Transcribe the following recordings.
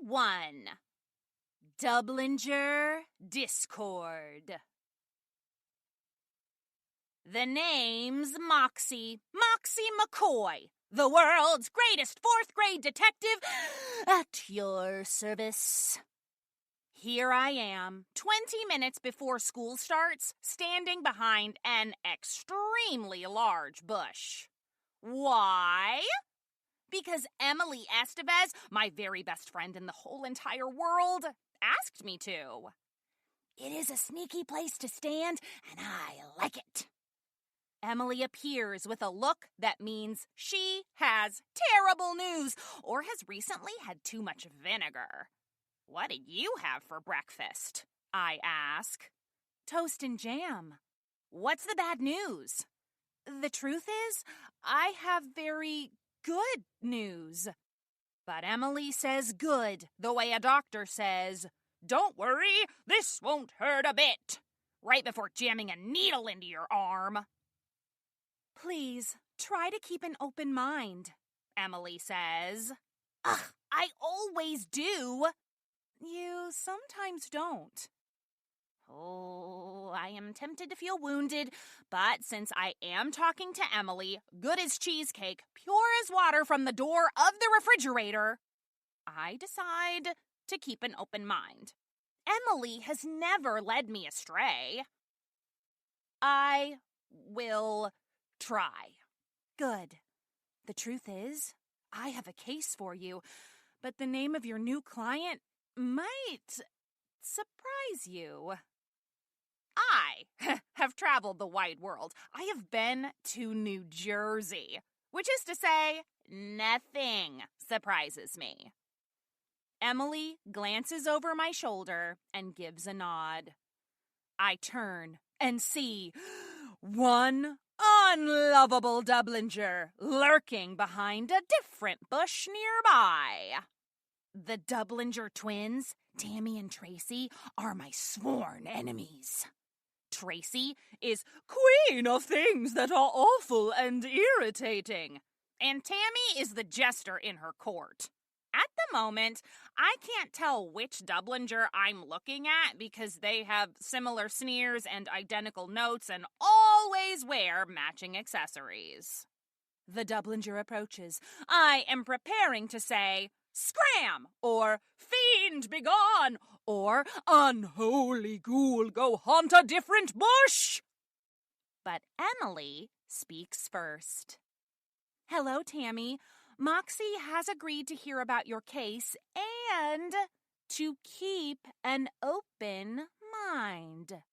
1. Dublinger Discord. The name's Moxie McCoy, the world's greatest 4th grade detective at your service. Here I am, 20 minutes before school starts, standing behind an extremely large bush. Why? Because Emily Estevez, my very best friend in the whole entire world, asked me to. It is a sneaky place to stand, and I like it. Emily appears with a look that means she has terrible news or has recently had too much vinegar. What did you have for breakfast? I ask. Toast and jam. What's the bad news? The truth is, I have very good news. But Emily says good, the way a doctor says, "Don't worry, this won't hurt a bit," right before jamming a needle into your arm. Please, try to keep an open mind, Emily says. Ugh, I always do. You sometimes don't. Oh, I am tempted to feel wounded, but since I am talking to Emily, good as cheesecake, pure as water from the door of the refrigerator, I decide to keep an open mind. Emily has never led me astray. I will try. Good. The truth is, I have a case for you, but the name of your new client might surprise you. I have traveled the wide world. I have been to New Jersey, which is to say, nothing surprises me. Emily glances over my shoulder and gives a nod. I turn and see one unlovable Dublinger lurking behind a different bush nearby. The Dublinger twins, Tammy and Tracy, are my sworn enemies. Tracy is queen of things that are awful and irritating, and Tammy is the jester in her court. At the moment, I can't tell which Dublinger I'm looking at because they have similar sneers and identical notes and always wear matching accessories. The Dublinger approaches. I am preparing to say, "Scram!" or "Fiend, begone!" or "Unholy ghoul, go haunt a different bush!" But Emily speaks first. Hello, Tammy. Moxie has agreed to hear about your case and to keep an open mind.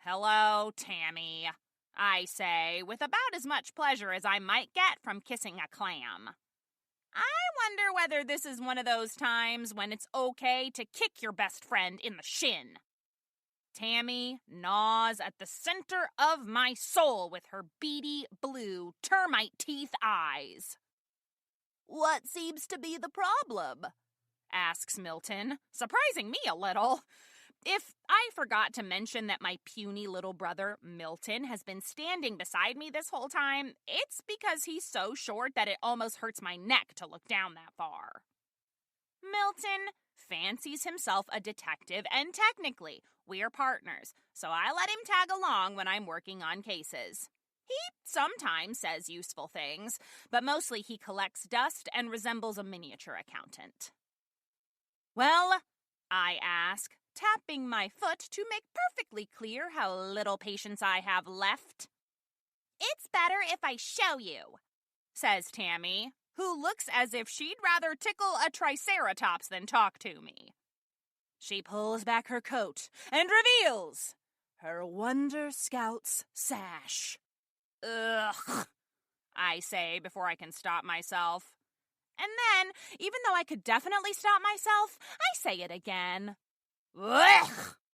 Hello, Tammy, I say, with about as much pleasure as I might get from kissing a clam. I wonder whether this is one of those times when it's okay to kick your best friend in the shin. Tammy gnaws at the center of my soul with her beady blue termite teeth eyes. What seems to be the problem? Asks Milton, surprising me a little. If I forgot to mention that my puny little brother, Milton, has been standing beside me this whole time, it's because he's so short that it almost hurts my neck to look down that far. Milton fancies himself a detective, and technically, we're partners, so I let him tag along when I'm working on cases. He sometimes says useful things, but mostly he collects dust and resembles a miniature accountant. Well, I ask, tapping my foot to make perfectly clear how little patience I have left. It's better if I show you, says Tammy, who looks as if she'd rather tickle a triceratops than talk to me. She pulls back her coat and reveals her Wonder Scout's sash. Ugh, I say before I can stop myself. And then, even though I could definitely stop myself, I say it again. Ugh!